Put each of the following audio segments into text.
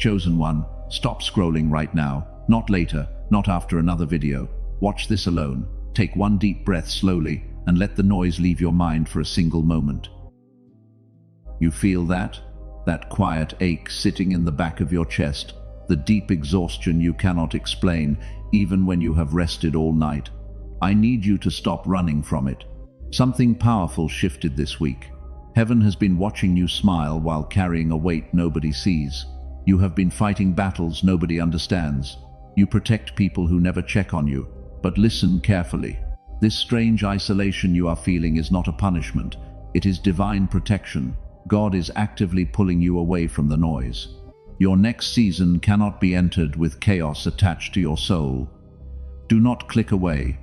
Chosen one, stop scrolling right now, not later, not after another video. Watch this alone. Take one deep breath slowly and let the noise leave your mind for a single moment. You feel that? That quiet ache sitting in the back of your chest, the deep exhaustion you cannot explain, even when you have rested all night. I need you to stop running from it. Something powerful shifted this week. Heaven has been watching you smile while carrying a weight nobody sees. You have been fighting battles nobody understands. You protect people who never check on you. But listen carefully. This strange isolation you are feeling is not a punishment. It is divine protection. God is actively pulling you away from the noise. Your next season cannot be entered with chaos attached to your soul. Do not click away.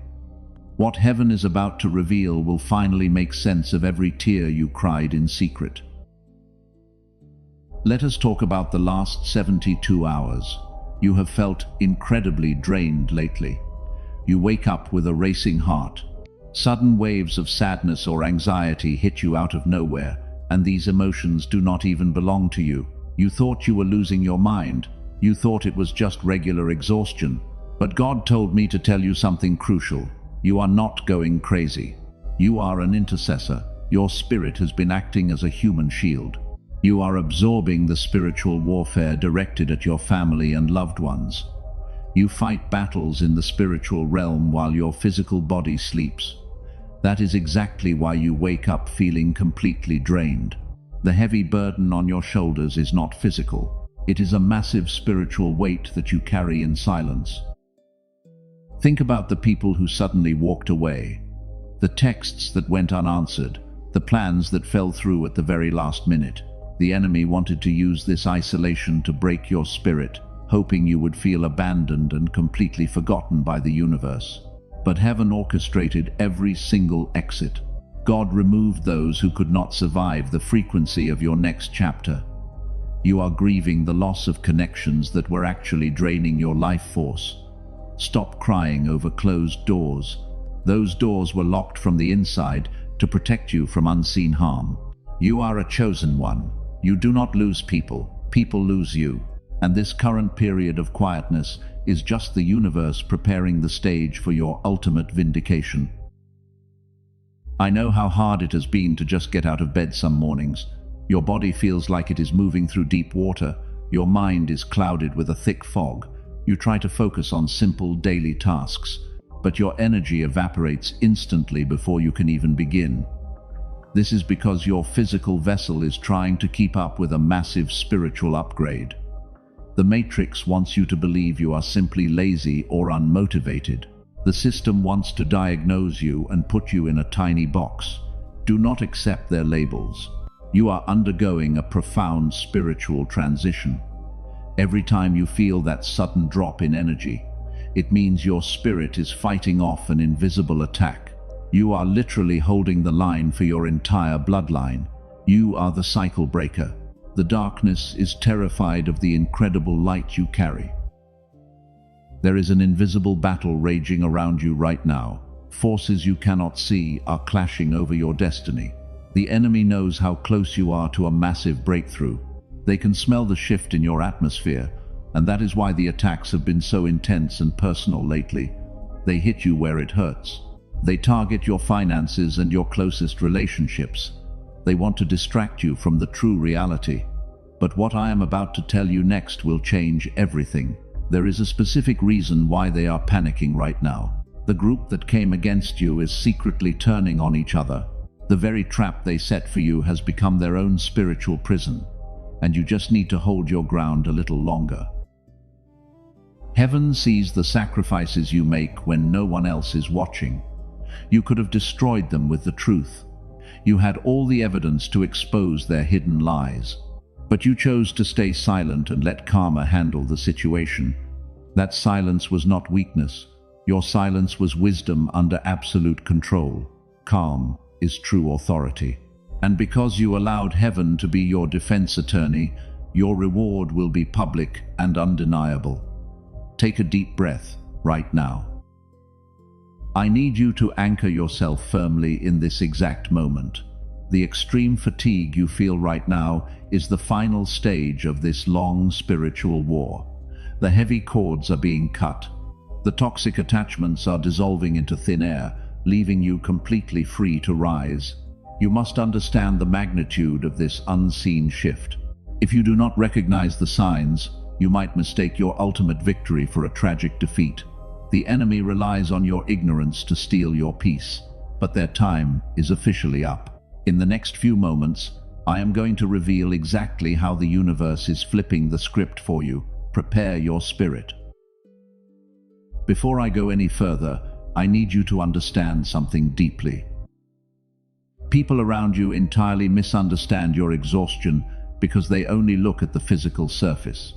What heaven is about to reveal will finally make sense of every tear you cried in secret. Let us talk about the last 72 hours. You have felt incredibly drained lately. You wake up with a racing heart. Sudden waves of sadness or anxiety hit you out of nowhere, and these emotions do not even belong to you. You thought you were losing your mind. You thought it was just regular exhaustion. But God told me to tell you something crucial. You are not going crazy. You are an intercessor. Your spirit has been acting as a human shield. You are absorbing the spiritual warfare directed at your family and loved ones. You fight battles in the spiritual realm while your physical body sleeps. That is exactly why you wake up feeling completely drained. The heavy burden on your shoulders is not physical. It is a massive spiritual weight that you carry in silence. Think about the people who suddenly walked away, the texts that went unanswered, the plans that fell through at the very last minute. The enemy wanted to use this isolation to break your spirit, hoping you would feel abandoned and completely forgotten by the universe. But heaven orchestrated every single exit. God removed those who could not survive the frequency of your next chapter. You are grieving the loss of connections that were actually draining your life force. Stop crying over closed doors. Those doors were locked from the inside to protect you from unseen harm. You are a chosen one. You do not lose people. People lose you. And this current period of quietness is just the universe preparing the stage for your ultimate vindication. I know how hard it has been to just get out of bed some mornings. Your body feels like it is moving through deep water. Your mind is clouded with a thick fog. You try to focus on simple daily tasks, but your energy evaporates instantly before you can even begin. This is because your physical vessel is trying to keep up with a massive spiritual upgrade. The Matrix wants you to believe you are simply lazy or unmotivated. The system wants to diagnose you and put you in a tiny box. Do not accept their labels. You are undergoing a profound spiritual transition. Every time you feel that sudden drop in energy, it means your spirit is fighting off an invisible attack. You are literally holding the line for your entire bloodline. You are the cycle breaker. The darkness is terrified of the incredible light you carry. There is an invisible battle raging around you right now. Forces you cannot see are clashing over your destiny. The enemy knows how close you are to a massive breakthrough. They can smell the shift in your atmosphere, and that is why the attacks have been so intense and personal lately. They hit you where it hurts. They target your finances and your closest relationships. They want to distract you from the true reality. But what I am about to tell you next will change everything. There is a specific reason why they are panicking right now. The group that came against you is secretly turning on each other. The very trap they set for you has become their own spiritual prison, and you just need to hold your ground a little longer. Heaven sees the sacrifices you make when no one else is watching. You could have destroyed them with the truth. You had all the evidence to expose their hidden lies. But you chose to stay silent and let karma handle the situation. That silence was not weakness. Your silence was wisdom under absolute control. Calm is true authority. And because you allowed heaven to be your defense attorney, your reward will be public and undeniable. Take a deep breath right now. I need you to anchor yourself firmly in this exact moment. The extreme fatigue you feel right now is the final stage of this long spiritual war. The heavy cords are being cut. The toxic attachments are dissolving into thin air, leaving you completely free to rise. You must understand the magnitude of this unseen shift. If you do not recognize the signs, you might mistake your ultimate victory for a tragic defeat. The enemy relies on your ignorance to steal your peace, but their time is officially up. In the next few moments, I am going to reveal exactly how the universe is flipping the script for you. Prepare your spirit. Before I go any further, I need you to understand something deeply. People around you entirely misunderstand your exhaustion because they only look at the physical surface.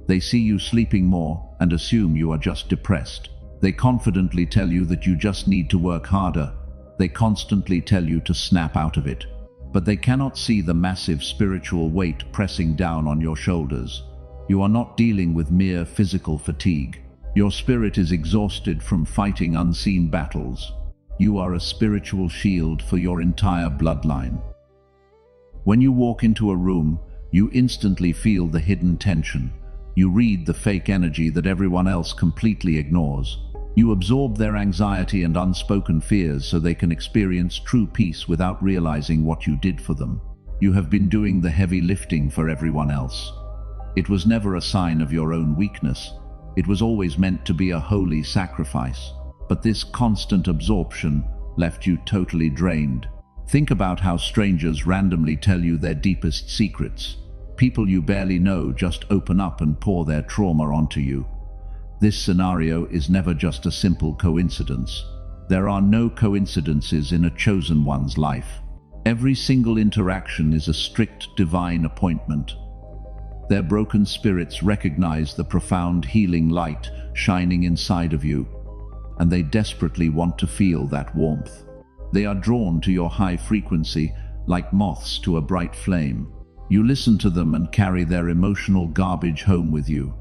They see you sleeping more and assume you are just depressed. They confidently tell you that you just need to work harder. They constantly tell you to snap out of it. But they cannot see the massive spiritual weight pressing down on your shoulders. You are not dealing with mere physical fatigue. Your spirit is exhausted from fighting unseen battles. You are a spiritual shield for your entire bloodline. When you walk into a room, you instantly feel the hidden tension. You read the fake energy that everyone else completely ignores. You absorb their anxiety and unspoken fears so they can experience true peace without realizing what you did for them. You have been doing the heavy lifting for everyone else. It was never a sign of your own weakness. It was always meant to be a holy sacrifice. But this constant absorption left you totally drained. Think about how strangers randomly tell you their deepest secrets. People you barely know just open up and pour their trauma onto you. This scenario is never just a simple coincidence. There are no coincidences in a chosen one's life. Every single interaction is a strict divine appointment. Their broken spirits recognize the profound healing light shining inside of you, and they desperately want to feel that warmth. They are drawn to your high frequency like moths to a bright flame. You listen to them and carry their emotional garbage home with you.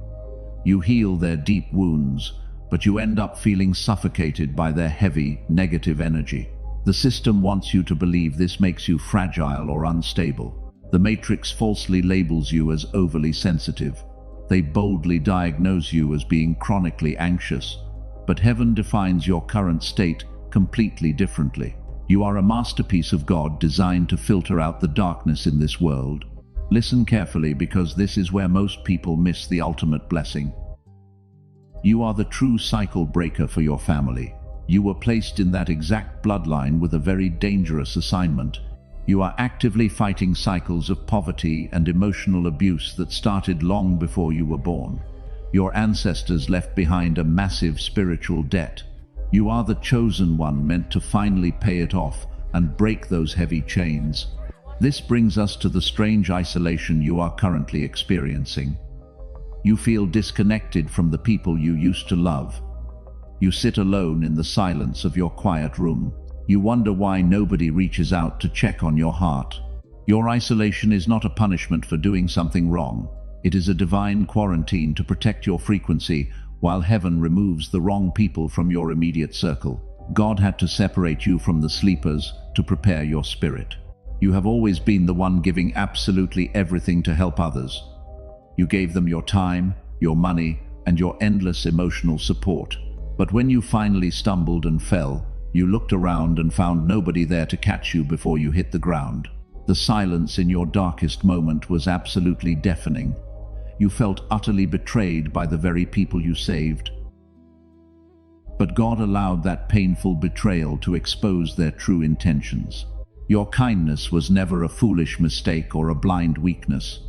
You heal their deep wounds, but you end up feeling suffocated by their heavy, negative energy. The system wants you to believe this makes you fragile or unstable. The Matrix falsely labels you as overly sensitive. They boldly diagnose you as being chronically anxious. But heaven defines your current state completely differently. You are a masterpiece of God designed to filter out the darkness in this world. Listen carefully, because this is where most people miss the ultimate blessing. You are the true cycle breaker for your family. You were placed in that exact bloodline with a very dangerous assignment. You are actively fighting cycles of poverty and emotional abuse that started long before you were born. Your ancestors left behind a massive spiritual debt. You are the chosen one meant to finally pay it off and break those heavy chains. This brings us to the strange isolation you are currently experiencing. You feel disconnected from the people you used to love. You sit alone in the silence of your quiet room. You wonder why nobody reaches out to check on your heart. Your isolation is not a punishment for doing something wrong. It is a divine quarantine to protect your frequency while heaven removes the wrong people from your immediate circle. God had to separate you from the sleepers to prepare your spirit. You have always been the one giving absolutely everything to help others. You gave them your time, your money, and your endless emotional support. But when you finally stumbled and fell, you looked around and found nobody there to catch you before you hit the ground. The silence in your darkest moment was absolutely deafening. You felt utterly betrayed by the very people you saved. But God allowed that painful betrayal to expose their true intentions. Your kindness was never a foolish mistake or a blind weakness.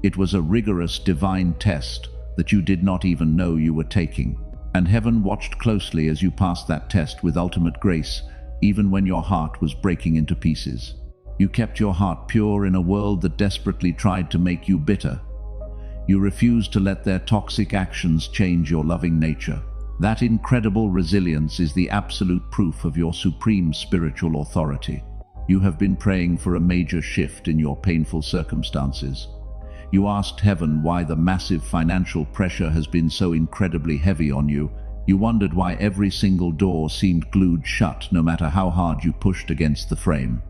It was a rigorous divine test that you did not even know you were taking. And heaven watched closely as you passed that test with ultimate grace, even when your heart was breaking into pieces. You kept your heart pure in a world that desperately tried to make you bitter. You refused to let their toxic actions change your loving nature. That incredible resilience is the absolute proof of your supreme spiritual authority. You have been praying for a major shift in your painful circumstances. You asked heaven why the massive financial pressure has been so incredibly heavy on you. You wondered why every single door seemed glued shut, no matter how hard you pushed against the frame.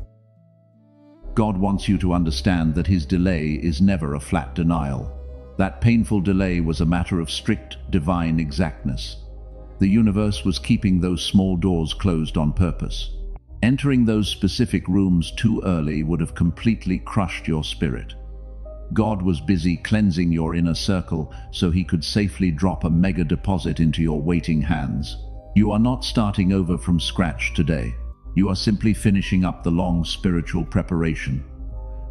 God wants you to understand that his delay is never a flat denial. That painful delay was a matter of strict divine exactness. The universe was keeping those small doors closed on purpose. Entering those specific rooms too early would have completely crushed your spirit. God was busy cleansing your inner circle so he could safely drop a mega deposit into your waiting hands. You are not starting over from scratch today. You are simply finishing up the long spiritual preparation.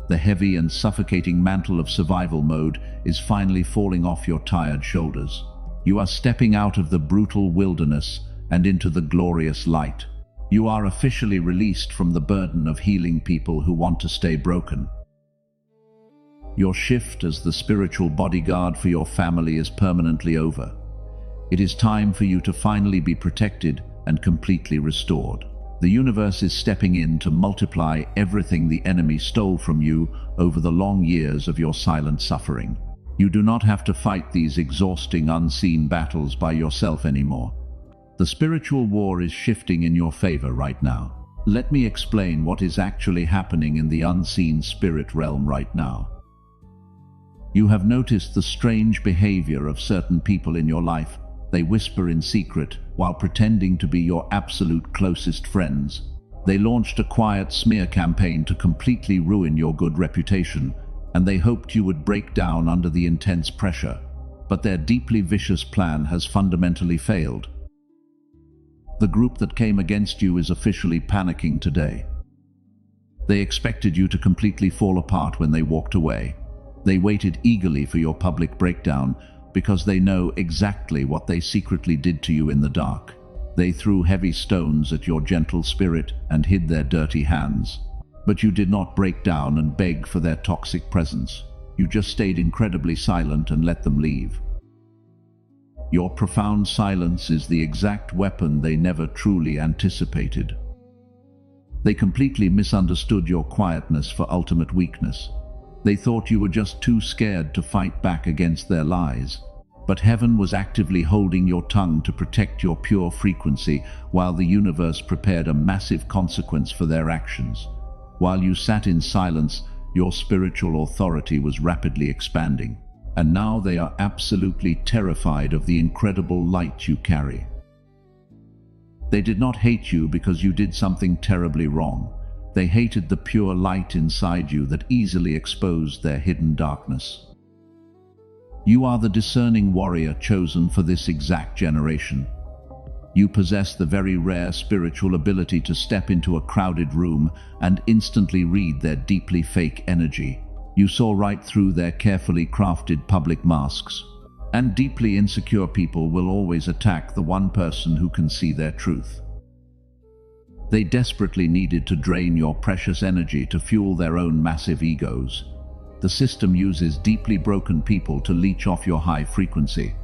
The heavy and suffocating mantle of survival mode is finally falling off your tired shoulders. You are stepping out of the brutal wilderness and into the glorious light. You are officially released from the burden of healing people who want to stay broken. Your shift as the spiritual bodyguard for your family is permanently over. It is time for you to finally be protected and completely restored. The universe is stepping in to multiply everything the enemy stole from you over the long years of your silent suffering. You do not have to fight these exhausting, unseen battles by yourself anymore. The spiritual war is shifting in your favor right now. Let me explain what is actually happening in the unseen spirit realm right now. You have noticed the strange behavior of certain people in your life. They whisper in secret while pretending to be your absolute closest friends. They launched a quiet smear campaign to completely ruin your good reputation, and they hoped you would break down under the intense pressure. But their deeply vicious plan has fundamentally failed. The group that came against you is officially panicking today. They expected you to completely fall apart when they walked away. They waited eagerly for your public breakdown because they know exactly what they secretly did to you in the dark. They threw heavy stones at your gentle spirit and hid their dirty hands. But you did not break down and beg for their toxic presence. You just stayed incredibly silent and let them leave. Your profound silence is the exact weapon they never truly anticipated. They completely misunderstood your quietness for ultimate weakness. They thought you were just too scared to fight back against their lies. But heaven was actively holding your tongue to protect your pure frequency while the universe prepared a massive consequence for their actions. While you sat in silence, your spiritual authority was rapidly expanding. And now they are absolutely terrified of the incredible light you carry. They did not hate you because you did something terribly wrong. They hated the pure light inside you that easily exposed their hidden darkness. You are the discerning warrior chosen for this exact generation. You possess the very rare spiritual ability to step into a crowded room and instantly read their deeply fake energy. You saw right through their carefully crafted public masks. And deeply insecure people will always attack the one person who can see their truth. They desperately needed to drain your precious energy to fuel their own massive egos. The system uses deeply broken people to leech off your high frequency.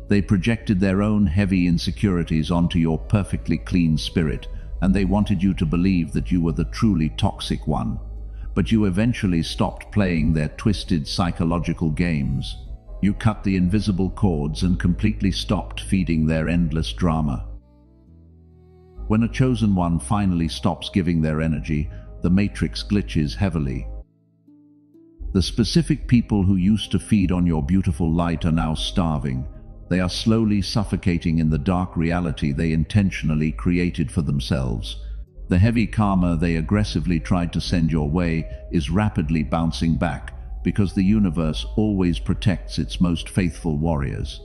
They projected their own heavy insecurities onto your perfectly clean spirit, and they wanted you to believe that you were the truly toxic one. But you eventually stopped playing their twisted psychological games. You cut the invisible cords and completely stopped feeding their endless drama. When a chosen one finally stops giving their energy, the matrix glitches heavily. The specific people who used to feed on your beautiful light are now starving. They are slowly suffocating in the dark reality they intentionally created for themselves. The heavy karma they aggressively tried to send your way is rapidly bouncing back because the universe always protects its most faithful warriors.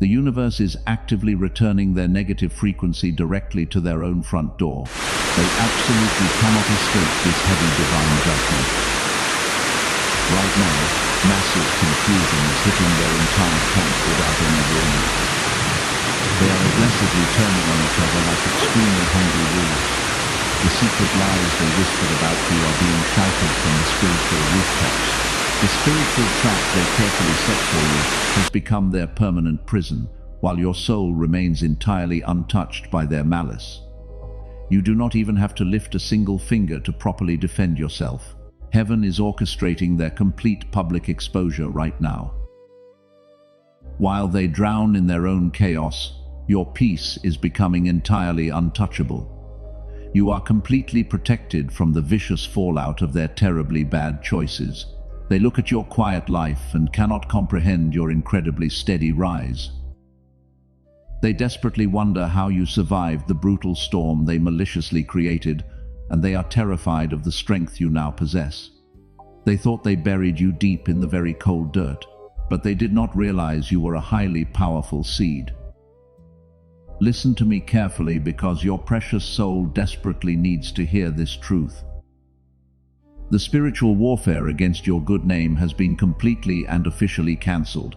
The universe is actively returning their negative frequency directly to their own front door. They absolutely cannot escape this heavy divine judgment. Right now, massive confusion is hitting their entire camp without any warning. They are aggressively turning on each other like extremely hungry wolves. The secret lies they whispered about you are being shouted from the spiritual rooftops. The spiritual trap they carefully set for you has become their permanent prison, while your soul remains entirely untouched by their malice. You do not even have to lift a single finger to properly defend yourself. Heaven is orchestrating their complete public exposure right now. While they drown in their own chaos, your peace is becoming entirely untouchable. You are completely protected from the vicious fallout of their terribly bad choices. They look at your quiet life and cannot comprehend your incredibly steady rise. They desperately wonder how you survived the brutal storm they maliciously created, and they are terrified of the strength you now possess. They thought they buried you deep in the very cold dirt, but they did not realize you were a highly powerful seed. Listen to me carefully, because your precious soul desperately needs to hear this truth. The spiritual warfare against your good name has been completely and officially cancelled.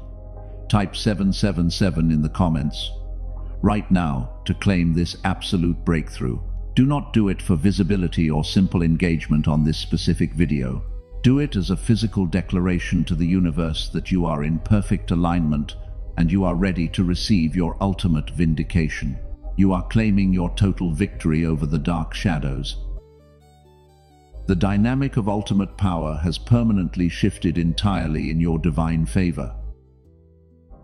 Type 777 in the comments right now to claim this absolute breakthrough. Do not do it for visibility or simple engagement on this specific video. Do it as a physical declaration to the universe that you are in perfect alignment and you are ready to receive your ultimate vindication. You are claiming your total victory over the dark shadows. The dynamic of ultimate power has permanently shifted entirely in your divine favor.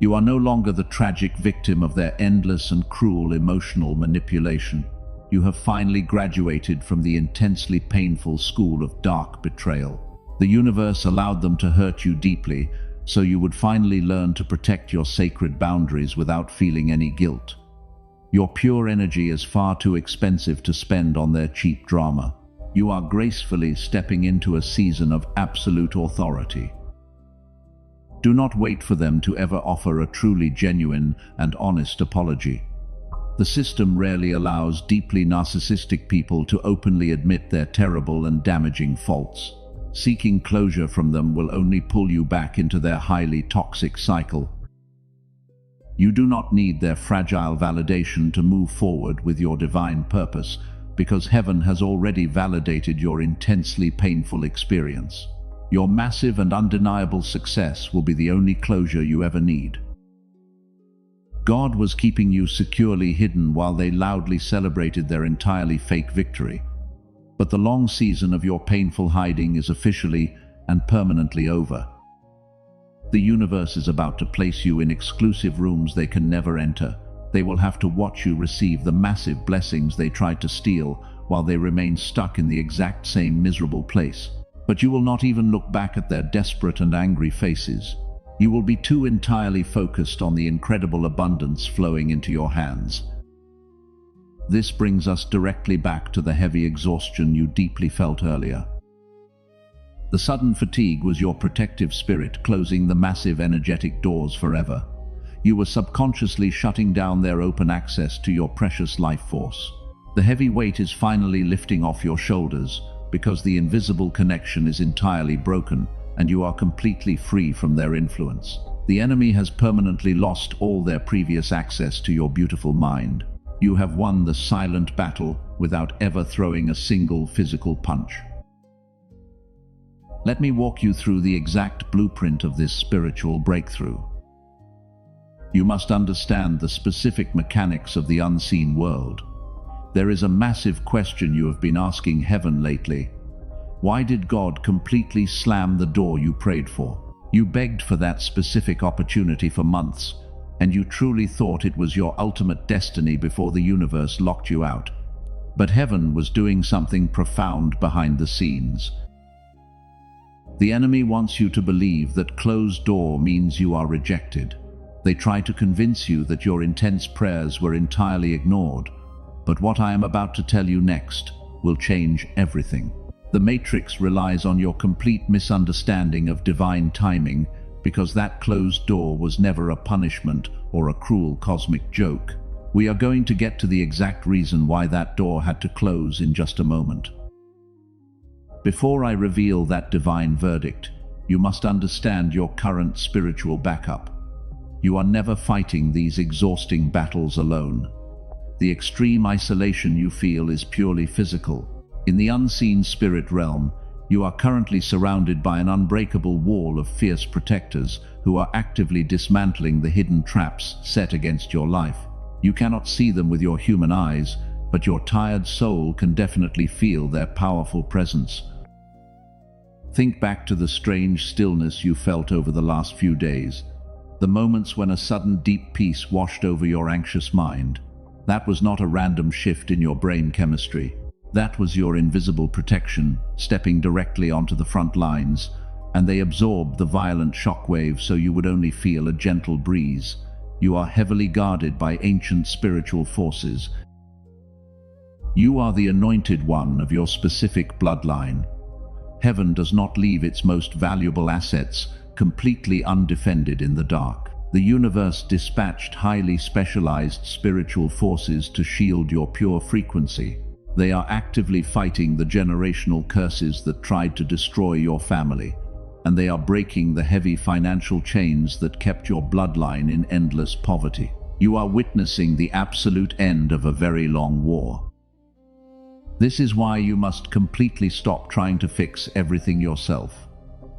You are no longer the tragic victim of their endless and cruel emotional manipulation. You have finally graduated from the intensely painful school of dark betrayal. The universe allowed them to hurt you deeply, so you would finally learn to protect your sacred boundaries without feeling any guilt. Your pure energy is far too expensive to spend on their cheap drama. You are gracefully stepping into a season of absolute authority. Do not wait for them to ever offer a truly genuine and honest apology. The system rarely allows deeply narcissistic people to openly admit their terrible and damaging faults. Seeking closure from them will only pull you back into their highly toxic cycle. You do not need their fragile validation to move forward with your divine purpose, because heaven has already validated your intensely painful experience. Your massive and undeniable success will be the only closure you ever need. God was keeping you securely hidden while they loudly celebrated their entirely fake victory. But the long season of your painful hiding is officially and permanently over. The universe is about to place you in exclusive rooms they can never enter. They will have to watch you receive the massive blessings they tried to steal while they remain stuck in the exact same miserable place. But you will not even look back at their desperate and angry faces. You will be too entirely focused on the incredible abundance flowing into your hands. This brings us directly back to the heavy exhaustion you deeply felt earlier. The sudden fatigue was your protective spirit closing the massive energetic doors forever. You were subconsciously shutting down their open access to your precious life force. The heavy weight is finally lifting off your shoulders because the invisible connection is entirely broken and you are completely free from their influence. The enemy has permanently lost all their previous access to your beautiful mind. You have won the silent battle without ever throwing a single physical punch. Let me walk you through the exact blueprint of this spiritual breakthrough. You must understand the specific mechanics of the unseen world. There is a massive question you have been asking heaven lately. Why did God completely slam the door you prayed for? You begged for that specific opportunity for months, and you truly thought it was your ultimate destiny before the universe locked you out. But heaven was doing something profound behind the scenes. The enemy wants you to believe that closed door means you are rejected. They try to convince you that your intense prayers were entirely ignored. But what I am about to tell you next will change everything. The Matrix relies on your complete misunderstanding of divine timing, because that closed door was never a punishment or a cruel cosmic joke. We are going to get to the exact reason why that door had to close in just a moment. Before I reveal that divine verdict, you must understand your current spiritual backup. You are never fighting these exhausting battles alone. The extreme isolation you feel is purely physical. In the unseen spirit realm, you are currently surrounded by an unbreakable wall of fierce protectors who are actively dismantling the hidden traps set against your life. You cannot see them with your human eyes, but your tired soul can definitely feel their powerful presence. Think back to the strange stillness you felt over the last few days, the moments when a sudden deep peace washed over your anxious mind. That was not a random shift in your brain chemistry. That was your invisible protection, stepping directly onto the front lines, and they absorbed the violent shockwave so you would only feel a gentle breeze. You are heavily guarded by ancient spiritual forces. You are the anointed one of your specific bloodline. Heaven does not leave its most valuable assets completely undefended in the dark. The universe dispatched highly specialized spiritual forces to shield your pure frequency. They are actively fighting the generational curses that tried to destroy your family, and they are breaking the heavy financial chains that kept your bloodline in endless poverty. You are witnessing the absolute end of a very long war. This is why you must completely stop trying to fix everything yourself.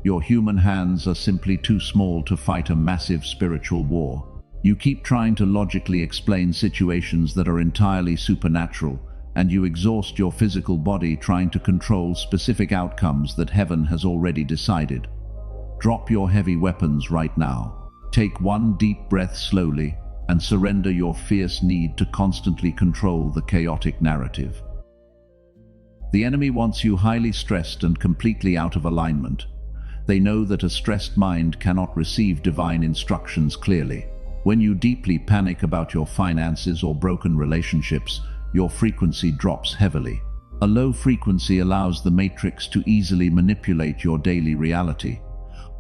Your human hands are simply too small to fight a massive spiritual war. You keep trying to logically explain situations that are entirely supernatural, and you exhaust your physical body trying to control specific outcomes that heaven has already decided. Drop your heavy weapons right now. Take one deep breath slowly and surrender your fierce need to constantly control the chaotic narrative. The enemy wants you highly stressed and completely out of alignment. They know that a stressed mind cannot receive divine instructions clearly. When you deeply panic about your finances or broken relationships, your frequency drops heavily. A low frequency allows the matrix to easily manipulate your daily reality,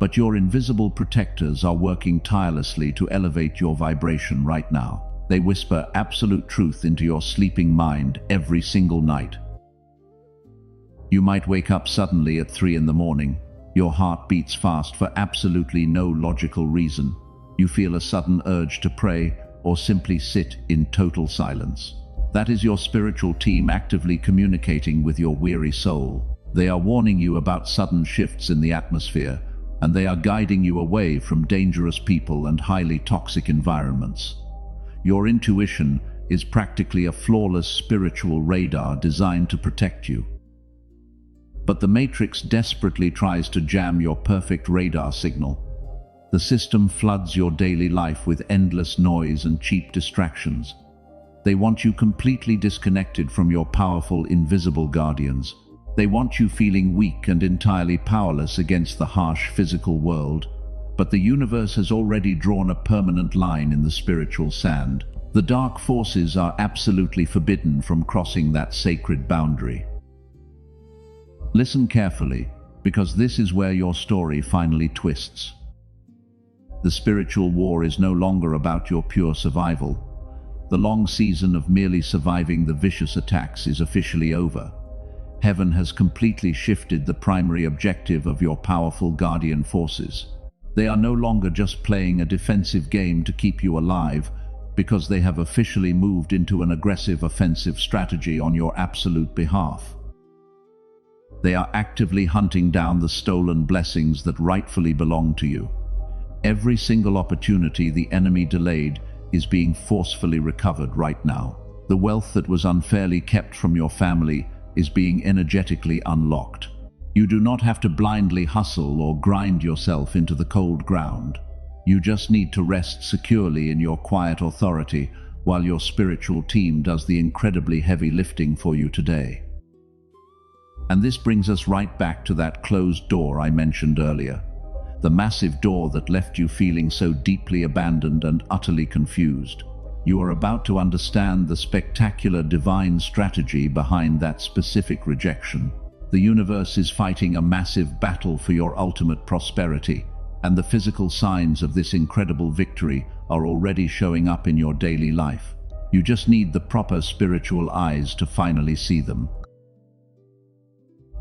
but your invisible protectors are working tirelessly to elevate your vibration right now. They whisper absolute truth into your sleeping mind every single night. You might wake up suddenly at 3 in the morning. Your heart beats fast for absolutely no logical reason. You feel a sudden urge to pray or simply sit in total silence. That is your spiritual team actively communicating with your weary soul. They are warning you about sudden shifts in the atmosphere, and they are guiding you away from dangerous people and highly toxic environments. Your intuition is practically a flawless spiritual radar designed to protect you. But the Matrix desperately tries to jam your perfect radar signal. The system floods your daily life with endless noise and cheap distractions. They want you completely disconnected from your powerful, invisible guardians. They want you feeling weak and entirely powerless against the harsh physical world. But the universe has already drawn a permanent line in the spiritual sand. The dark forces are absolutely forbidden from crossing that sacred boundary. Listen carefully, because this is where your story finally twists. The spiritual war is no longer about your pure survival. The long season of merely surviving the vicious attacks is officially over. Heaven has completely shifted the primary objective of your powerful guardian forces. They are no longer just playing a defensive game to keep you alive, because they have officially moved into an aggressive offensive strategy on your absolute behalf. They are actively hunting down the stolen blessings that rightfully belong to you. Every single opportunity the enemy delayed is being forcefully recovered right now. The wealth that was unfairly kept from your family is being energetically unlocked. You do not have to blindly hustle or grind yourself into the cold ground. You just need to rest securely in your quiet authority while your spiritual team does the incredibly heavy lifting for you today. And this brings us right back to that closed door I mentioned earlier. The massive door that left you feeling so deeply abandoned and utterly confused. You are about to understand the spectacular divine strategy behind that specific rejection. The universe is fighting a massive battle for your ultimate prosperity, and the physical signs of this incredible victory are already showing up in your daily life. You just need the proper spiritual eyes to finally see them.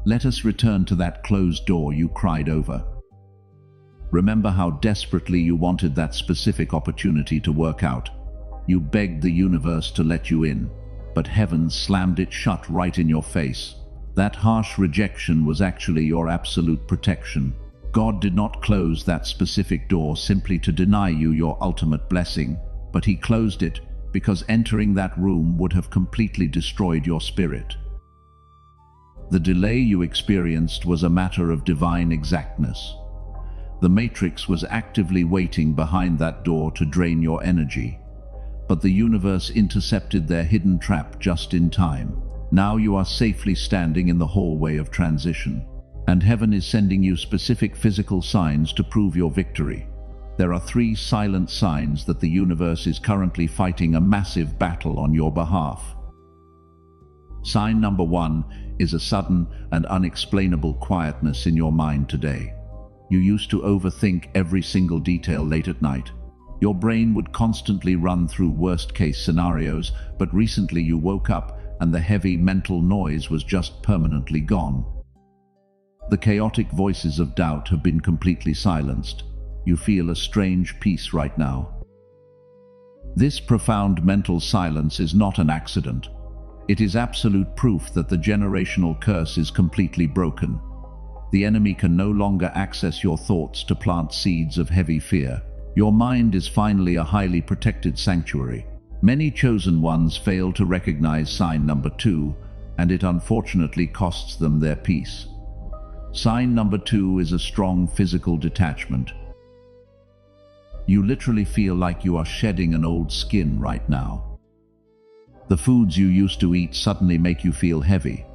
Let us return to that closed door you cried over. Remember how desperately you wanted that specific opportunity to work out. You begged the universe to let you in, but heaven slammed it shut right in your face. That harsh rejection was actually your absolute protection. God did not close that specific door simply to deny you your ultimate blessing, but He closed it because entering that room would have completely destroyed your spirit. The delay you experienced was a matter of divine exactness. The Matrix was actively waiting behind that door to drain your energy, but the universe intercepted their hidden trap just in time. Now you are safely standing in the hallway of transition, and heaven is sending you specific physical signs to prove your victory. There are 3 silent signs that the universe is currently fighting a massive battle on your behalf. Sign number 1 is a sudden and unexplainable quietness in your mind today. You used to overthink every single detail late at night. Your brain would constantly run through worst-case scenarios, but recently you woke up and the heavy mental noise was just permanently gone. The chaotic voices of doubt have been completely silenced. You feel a strange peace right now. This profound mental silence is not an accident. It is absolute proof that the generational curse is completely broken. The enemy can no longer access your thoughts to plant seeds of heavy fear. Your mind is finally a highly protected sanctuary. Many chosen ones fail to recognize sign number 2, and it unfortunately costs them their peace. Sign number 2 is a strong physical detachment. You literally feel like you are shedding an old skin right now. The foods you used to eat suddenly make you feel heavy.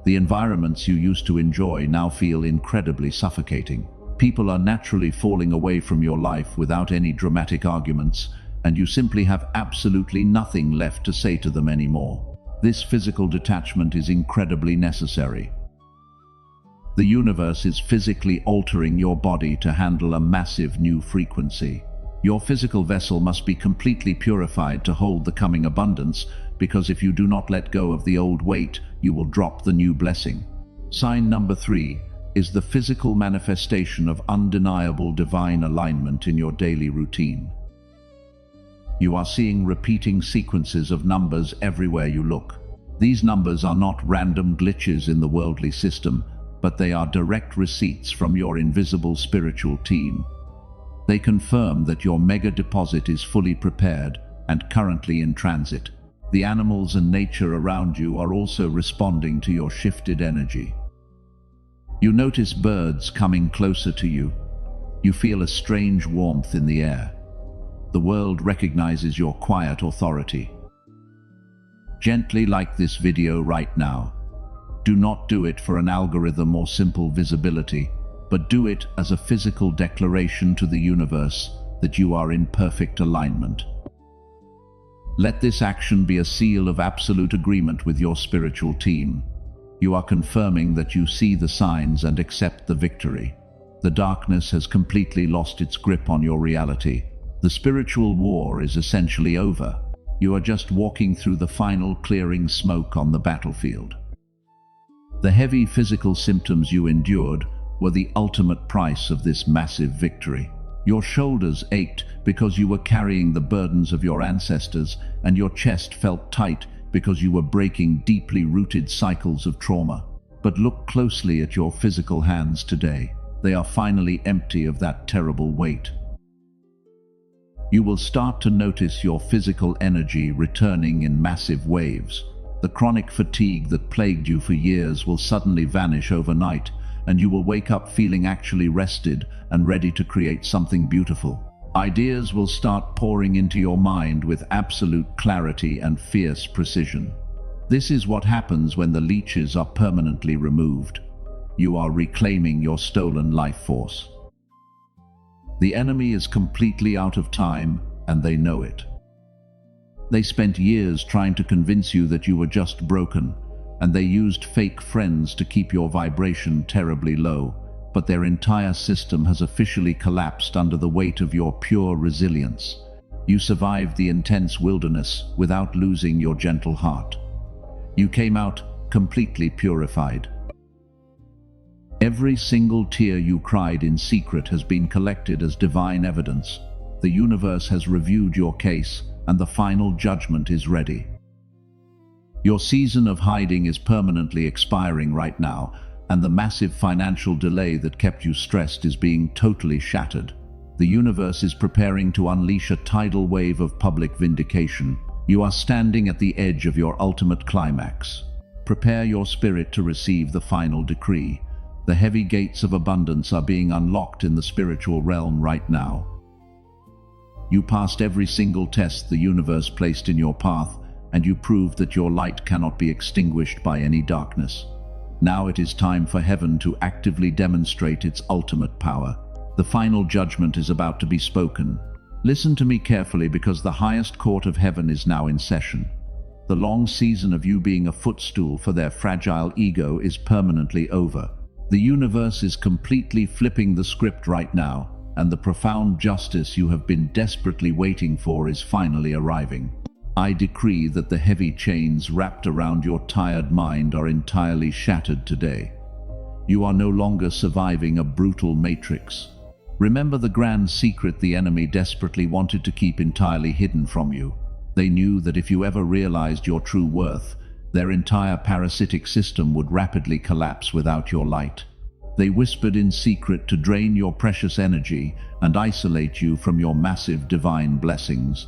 The environments you used to enjoy now feel incredibly suffocating. People are naturally falling away from your life without any dramatic arguments, and you simply have absolutely nothing left to say to them anymore. This physical detachment is incredibly necessary. The universe is physically altering your body to handle a massive new frequency. Your physical vessel must be completely purified to hold the coming abundance, because if you do not let go of the old weight, you will drop the new blessing. Sign number 3 is the physical manifestation of undeniable divine alignment in your daily routine. You are seeing repeating sequences of numbers everywhere you look. These numbers are not random glitches in the worldly system, but they are direct receipts from your invisible spiritual team. They confirm that your mega deposit is fully prepared and currently in transit. The animals and nature around you are also responding to your shifted energy. You notice birds coming closer to you. You feel a strange warmth in the air. The world recognizes your quiet authority. Gently like this video right now. Do not do it for an algorithm or simple visibility, but do it as a physical declaration to the universe that you are in perfect alignment. Let this action be a seal of absolute agreement with your spiritual team. You are confirming that you see the signs and accept the victory. The darkness has completely lost its grip on your reality. The spiritual war is essentially over. You are just walking through the final clearing smoke on the battlefield. The heavy physical symptoms you endured were the ultimate price of this massive victory. Your shoulders ached because you were carrying the burdens of your ancestors, and your chest felt tight because you were breaking deeply rooted cycles of trauma. But look closely at your physical hands today. They are finally empty of that terrible weight. You will start to notice your physical energy returning in massive waves. The chronic fatigue that plagued you for years will suddenly vanish overnight, and you will wake up feeling actually rested and ready to create something beautiful. Ideas will start pouring into your mind with absolute clarity and fierce precision. This is what happens when the leeches are permanently removed. You are reclaiming your stolen life force. The enemy is completely out of time, and they know it. They spent years trying to convince you that you were just broken, and they used fake friends to keep your vibration terribly low, but their entire system has officially collapsed under the weight of your pure resilience. You survived the intense wilderness without losing your gentle heart. You came out completely purified. Every single tear you cried in secret has been collected as divine evidence. The universe has reviewed your case, and the final judgment is ready. Your season of hiding is permanently expiring right now, and the massive financial delay that kept you stressed is being totally shattered. The universe is preparing to unleash a tidal wave of public vindication. You are standing at the edge of your ultimate climax. Prepare your spirit to receive the final decree. The heavy gates of abundance are being unlocked in the spiritual realm right now. You passed every single test the universe placed in your path, and you proved that your light cannot be extinguished by any darkness. Now it is time for heaven to actively demonstrate its ultimate power. The final judgment is about to be spoken. Listen to me carefully, because the highest court of heaven is now in session. The long season of you being a footstool for their fragile ego is permanently over. The universe is completely flipping the script right now, and the profound justice you have been desperately waiting for is finally arriving. I decree that the heavy chains wrapped around your tired mind are entirely shattered today. You are no longer surviving a brutal matrix. Remember the grand secret the enemy desperately wanted to keep entirely hidden from you. They knew that if you ever realized your true worth, their entire parasitic system would rapidly collapse without your light. They whispered in secret to drain your precious energy and isolate you from your massive divine blessings.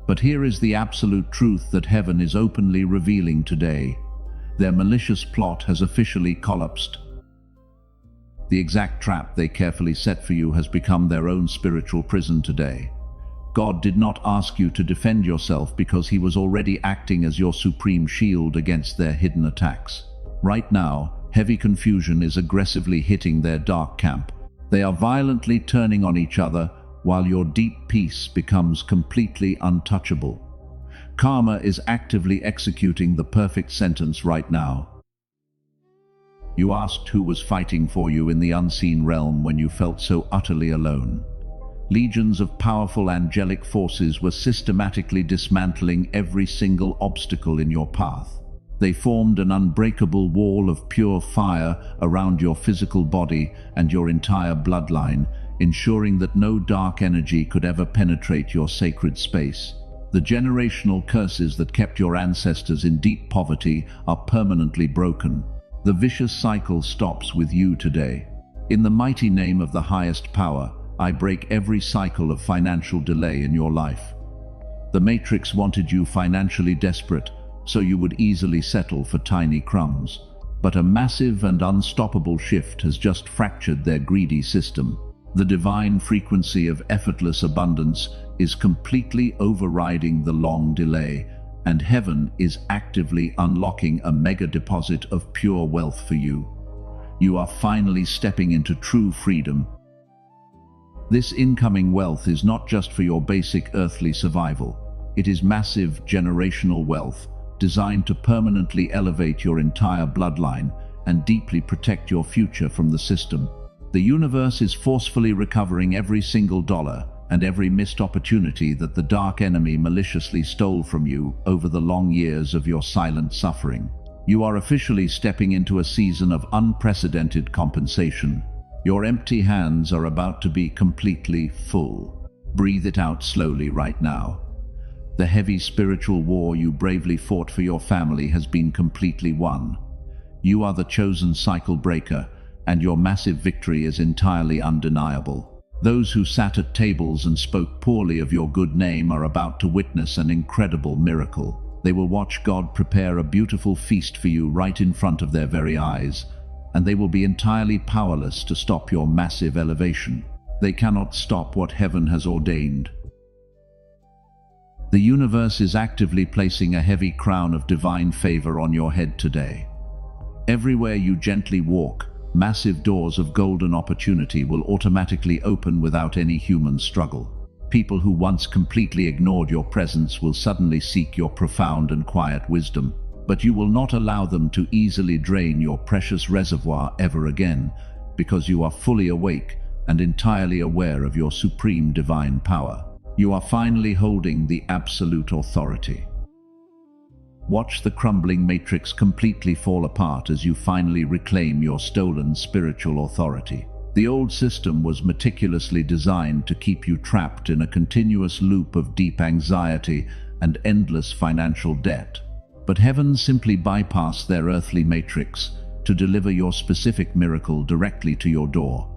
But here is the absolute truth that heaven is openly revealing today. Their malicious plot has officially collapsed. The exact trap they carefully set for you has become their own spiritual prison today. God did not ask you to defend yourself because he was already acting as your supreme shield against their hidden attacks. Right now, heavy confusion is aggressively hitting their dark camp. They are violently turning on each other, while your deep peace becomes completely untouchable. Karma is actively executing the perfect sentence right now. You asked who was fighting for you in the unseen realm when you felt so utterly alone. Legions of powerful angelic forces were systematically dismantling every single obstacle in your path. They formed an unbreakable wall of pure fire around your physical body and your entire bloodline, ensuring that no dark energy could ever penetrate your sacred space. The generational curses that kept your ancestors in deep poverty are permanently broken. The vicious cycle stops with you today. In the mighty name of the highest power, I break every cycle of financial delay in your life. The Matrix wanted you financially desperate, so you would easily settle for tiny crumbs. But a massive and unstoppable shift has just fractured their greedy system. The divine frequency of effortless abundance is completely overriding the long delay, and heaven is actively unlocking a mega deposit of pure wealth for you. You are finally stepping into true freedom. This incoming wealth is not just for your basic earthly survival. It is massive generational wealth designed to permanently elevate your entire bloodline and deeply protect your future from the system. The universe is forcefully recovering every single dollar and every missed opportunity that the dark enemy maliciously stole from you over the long years of your silent suffering. You are officially stepping into a season of unprecedented compensation. Your empty hands are about to be completely full. Breathe it out slowly right now. The heavy spiritual war you bravely fought for your family has been completely won. You are the chosen cycle breaker, and your massive victory is entirely undeniable. Those who sat at tables and spoke poorly of your good name are about to witness an incredible miracle. They will watch God prepare a beautiful feast for you right in front of their very eyes, and they will be entirely powerless to stop your massive elevation. They cannot stop what heaven has ordained. The universe is actively placing a heavy crown of divine favor on your head today. Everywhere you gently walk, massive doors of golden opportunity will automatically open without any human struggle. People who once completely ignored your presence will suddenly seek your profound and quiet wisdom. But you will not allow them to easily drain your precious reservoir ever again, because you are fully awake and entirely aware of your supreme divine power. You are finally holding the absolute authority. Watch the crumbling matrix completely fall apart as you finally reclaim your stolen spiritual authority. The old system was meticulously designed to keep you trapped in a continuous loop of deep anxiety and endless financial debt. But heaven simply bypassed their earthly matrix to deliver your specific miracle directly to your door.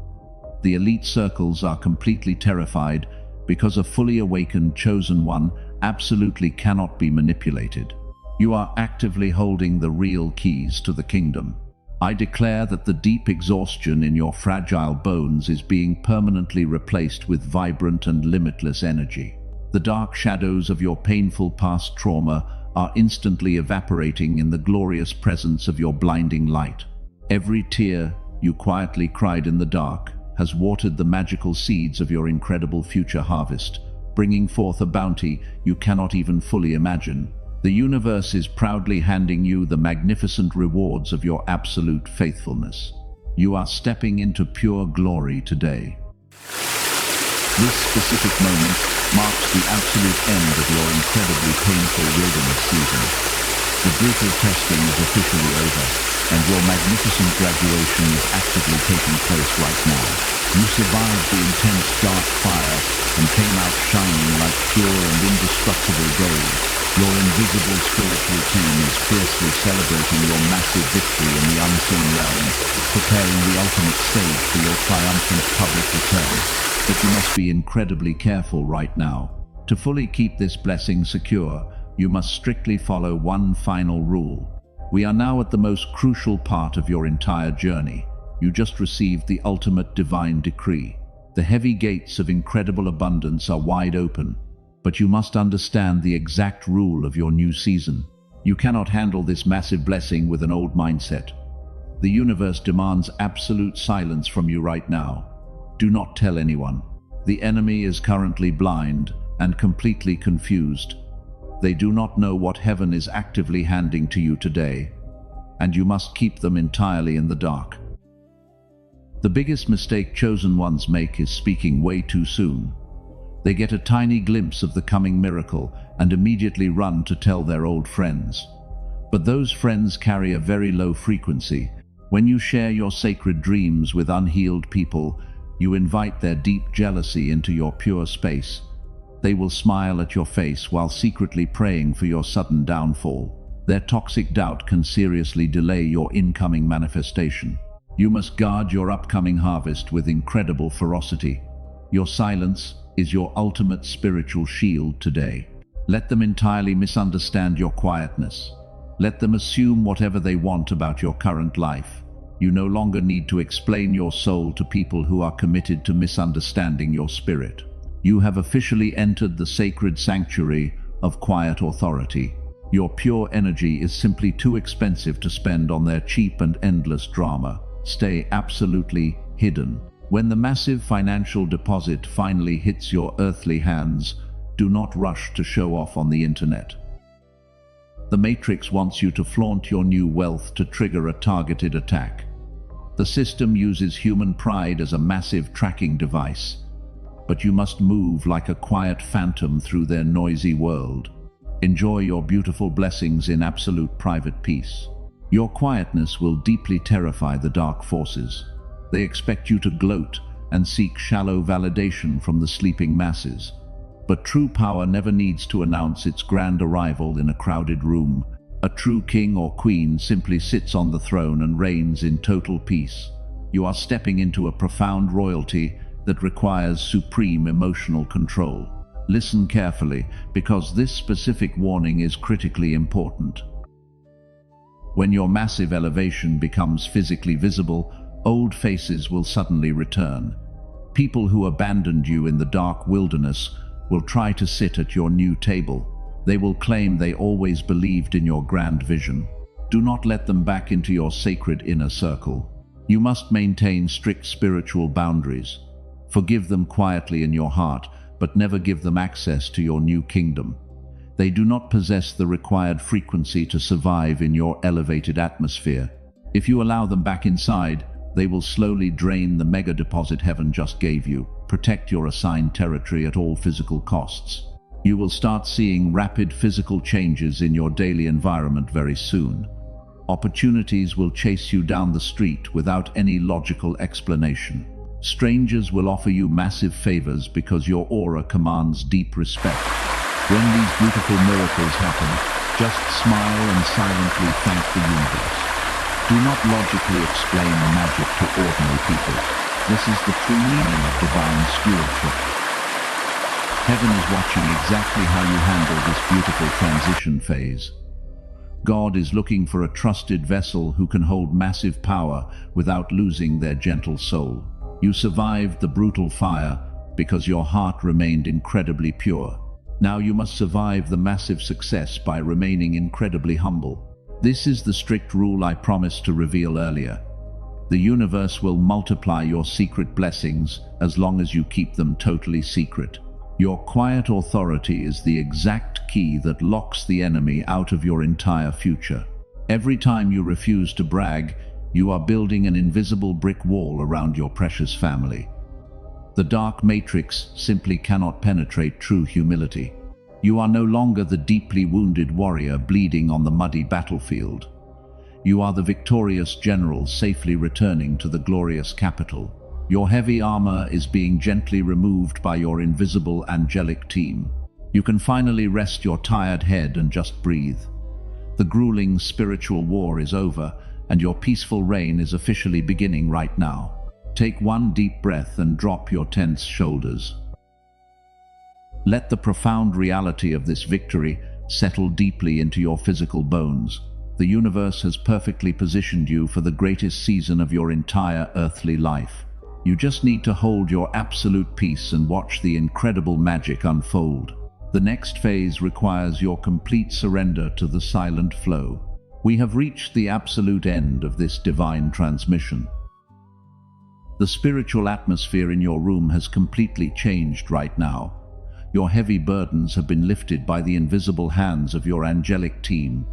The elite circles are completely terrified because a fully awakened chosen one absolutely cannot be manipulated. You are actively holding the real keys to the kingdom. I declare that the deep exhaustion in your fragile bones is being permanently replaced with vibrant and limitless energy. The dark shadows of your painful past trauma are instantly evaporating in the glorious presence of your blinding light. Every tear you quietly cried in the dark has watered the magical seeds of your incredible future harvest, bringing forth a bounty you cannot even fully imagine. The universe is proudly handing you the magnificent rewards of your absolute faithfulness. You are stepping into pure glory today. This specific moment marks the absolute end of your incredibly painful wilderness season. The brutal testing is officially over, and your magnificent graduation is actively taking place right now. You survived the intense dark fire and came out shining like pure and indestructible gold. Your invisible spiritual team is fiercely celebrating your massive victory in the unseen realm, preparing the ultimate stage for your triumphant public return. But you must be incredibly careful right now. To fully keep this blessing secure, you must strictly follow one final rule. We are now at the most crucial part of your entire journey. You just received the ultimate divine decree. The heavy gates of incredible abundance are wide open, but you must understand the exact rule of your new season. You cannot handle this massive blessing with an old mindset. The universe demands absolute silence from you right now. Do not tell anyone. The enemy is currently blind and completely confused. They do not know what heaven is actively handing to you today, and you must keep them entirely in the dark. The biggest mistake chosen ones make is speaking way too soon. They get a tiny glimpse of the coming miracle and immediately run to tell their old friends. But those friends carry a very low frequency. When you share your sacred dreams with unhealed people, you invite their deep jealousy into your pure space. They will smile at your face while secretly praying for your sudden downfall. Their toxic doubt can seriously delay your incoming manifestation. You must guard your upcoming harvest with incredible ferocity. Your silence is your ultimate spiritual shield today. Let them entirely misunderstand your quietness. Let them assume whatever they want about your current life. You no longer need to explain your soul to people who are committed to misunderstanding your spirit. You have officially entered the sacred sanctuary of quiet authority. Your pure energy is simply too expensive to spend on their cheap and endless drama. Stay absolutely hidden. When the massive financial deposit finally hits your earthly hands, do not rush to show off on the internet. The Matrix wants you to flaunt your new wealth to trigger a targeted attack. The system uses human pride as a massive tracking device, but you must move like a quiet phantom through their noisy world. Enjoy your beautiful blessings in absolute private peace. Your quietness will deeply terrify the dark forces. They expect you to gloat and seek shallow validation from the sleeping masses. But true power never needs to announce its grand arrival in a crowded room. A true king or queen simply sits on the throne and reigns in total peace. You are stepping into a profound royalty that requires supreme emotional control. Listen carefully, because this specific warning is critically important. When your massive elevation becomes physically visible, old faces will suddenly return. People who abandoned you in the dark wilderness will try to sit at your new table. They will claim they always believed in your grand vision. Do not let them back into your sacred inner circle. You must maintain strict spiritual boundaries. Forgive them quietly in your heart, but never give them access to your new kingdom. They do not possess the required frequency to survive in your elevated atmosphere. If you allow them back inside, they will slowly drain the mega deposit heaven just gave you. Protect your assigned territory at all physical costs. You will start seeing rapid physical changes in your daily environment very soon. Opportunities will chase you down the street without any logical explanation. Strangers will offer you massive favors because your aura commands deep respect. When these beautiful miracles happen, just smile and silently thank the universe. Do not logically explain the magic to ordinary people. This is the true meaning of divine stewardship. Heaven is watching exactly how you handle this beautiful transition phase. God is looking for a trusted vessel who can hold massive power without losing their gentle soul. You survived the brutal fire because your heart remained incredibly pure. Now you must survive the massive success by remaining incredibly humble. This is the strict rule I promised to reveal earlier. The universe will multiply your secret blessings as long as you keep them totally secret. Your quiet authority is the exact key that locks the enemy out of your entire future. Every time you refuse to brag, you are building an invisible brick wall around your precious family. The dark matrix simply cannot penetrate true humility. You are no longer the deeply wounded warrior bleeding on the muddy battlefield. You are the victorious general safely returning to the glorious capital. Your heavy armor is being gently removed by your invisible angelic team. You can finally rest your tired head and just breathe. The grueling spiritual war is over, and your peaceful reign is officially beginning right now. Take one deep breath and drop your tense shoulders. Let the profound reality of this victory settle deeply into your physical bones. The universe has perfectly positioned you for the greatest season of your entire earthly life. You just need to hold your absolute peace and watch the incredible magic unfold. The next phase requires your complete surrender to the silent flow. We have reached the absolute end of this divine transmission. The spiritual atmosphere in your room has completely changed right now. Your heavy burdens have been lifted by the invisible hands of your angelic team.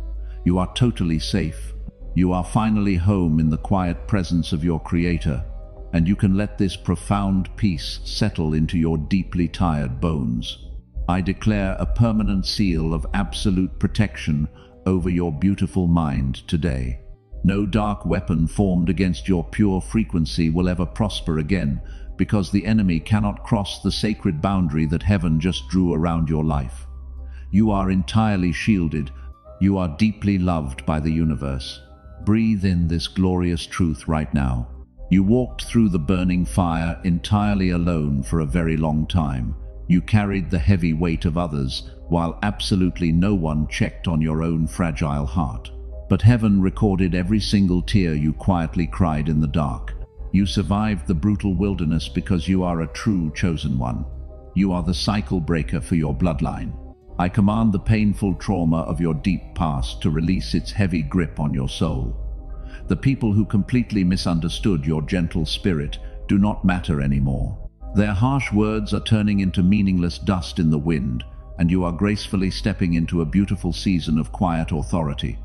You are totally safe. You are finally home in the quiet presence of your Creator, and you can let this profound peace settle into your deeply tired bones. I declare a permanent seal of absolute protection over your beautiful mind today. No dark weapon formed against your pure frequency will ever prosper again, because the enemy cannot cross the sacred boundary that heaven just drew around your life. You are entirely shielded. You are deeply loved by the universe. Breathe in this glorious truth right now. You walked through the burning fire entirely alone for a very long time. You carried the heavy weight of others, while absolutely no one checked on your own fragile heart. But heaven recorded every single tear you quietly cried in the dark. You survived the brutal wilderness because you are a true chosen one. You are the cycle breaker for your bloodline. I command the painful trauma of your deep past to release its heavy grip on your soul. The people who completely misunderstood your gentle spirit do not matter anymore. Their harsh words are turning into meaningless dust in the wind, and you are gracefully stepping into a beautiful season of quiet authority.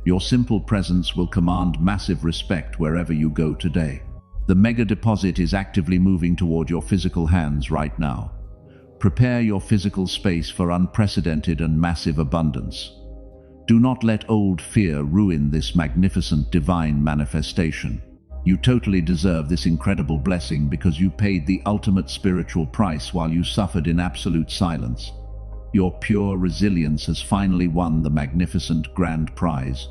Your simple presence will command massive respect wherever you go today. The mega deposit is actively moving toward your physical hands right now. Prepare your physical space for unprecedented and massive abundance. Do not let old fear ruin this magnificent divine manifestation. You totally deserve this incredible blessing because you paid the ultimate spiritual price while you suffered in absolute silence. Your pure resilience has finally won the magnificent grand prize.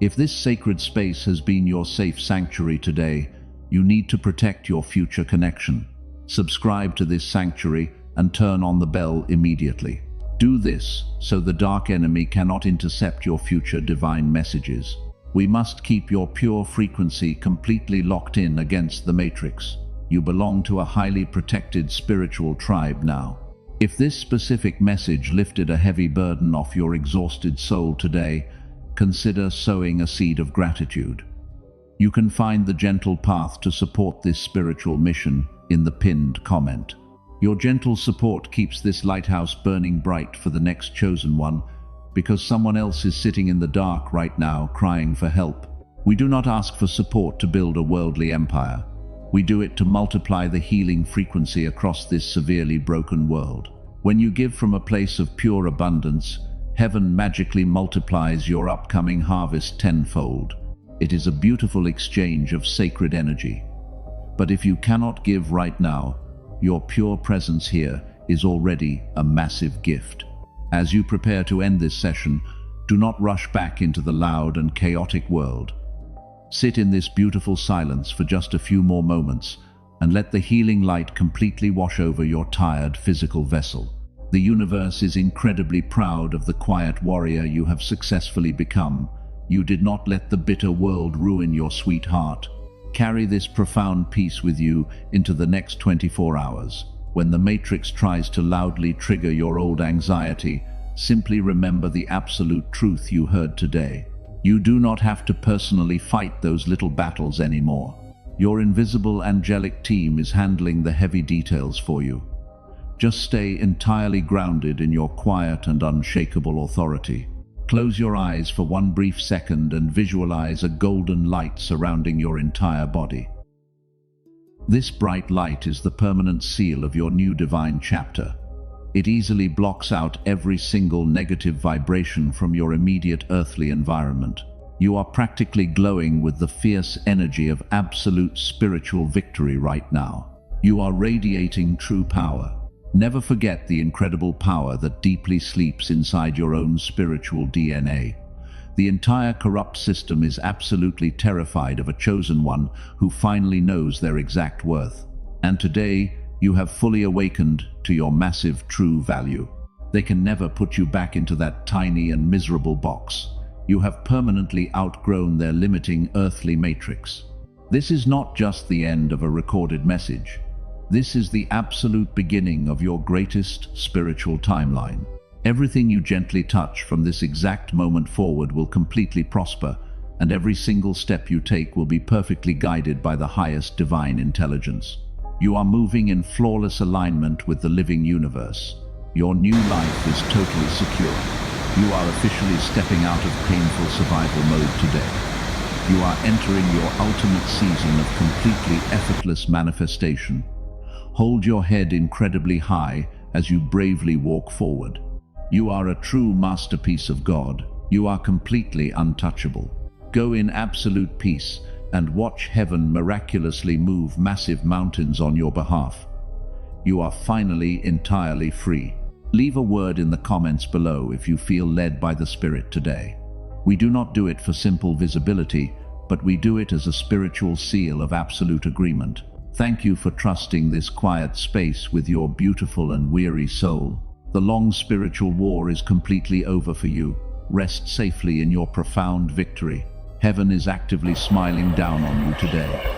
If this sacred space has been your safe sanctuary today, you need to protect your future connection. Subscribe to this sanctuary and turn on the bell immediately. Do this so the dark enemy cannot intercept your future divine messages. We must keep your pure frequency completely locked in against the matrix. You belong to a highly protected spiritual tribe now. If this specific message lifted a heavy burden off your exhausted soul today, consider sowing a seed of gratitude. You can find the gentle path to support this spiritual mission in the pinned comment. Your gentle support keeps this lighthouse burning bright for the next chosen one, because someone else is sitting in the dark right now crying for help. We do not ask for support to build a worldly empire. We do it to multiply the healing frequency across this severely broken world. When you give from a place of pure abundance, heaven magically multiplies your upcoming harvest tenfold. It is a beautiful exchange of sacred energy. But if you cannot give right now, your pure presence here is already a massive gift. As you prepare to end this session, do not rush back into the loud and chaotic world. Sit in this beautiful silence for just a few more moments and let the healing light completely wash over your tired physical vessel. The universe is incredibly proud of the quiet warrior you have successfully become. You did not let the bitter world ruin your sweet heart. Carry this profound peace with you into the next 24 hours. When the matrix tries to loudly trigger your old anxiety, simply remember the absolute truth you heard today. You do not have to personally fight those little battles anymore. Your invisible angelic team is handling the heavy details for you. Just stay entirely grounded in your quiet and unshakable authority. Close your eyes for one brief second and visualize a golden light surrounding your entire body. This bright light is the permanent seal of your new divine chapter. It easily blocks out every single negative vibration from your immediate earthly environment. You are practically glowing with the fierce energy of absolute spiritual victory right now. You are radiating true power. Never forget the incredible power that deeply sleeps inside your own spiritual DNA. The entire corrupt system is absolutely terrified of a chosen one who finally knows their exact worth. And today, you have fully awakened to your massive true value. They can never put you back into that tiny and miserable box. You have permanently outgrown their limiting earthly matrix. This is not just the end of a recorded message. This is the absolute beginning of your greatest spiritual timeline. Everything you gently touch from this exact moment forward will completely prosper, and every single step you take will be perfectly guided by the highest divine intelligence. You are moving in flawless alignment with the living universe. Your new life is totally secure. You are officially stepping out of painful survival mode today. You are entering your ultimate season of completely effortless manifestation. Hold your head incredibly high as you bravely walk forward. You are a true masterpiece of God. You are completely untouchable. Go in absolute peace and watch heaven miraculously move massive mountains on your behalf. You are finally entirely free. Leave a word in the comments below if you feel led by the Spirit today. We do not do it for simple visibility, but we do it as a spiritual seal of absolute agreement. Thank you for trusting this quiet space with your beautiful and weary soul. The long spiritual war is completely over for you. Rest safely in your profound victory. Heaven is actively smiling down on you today.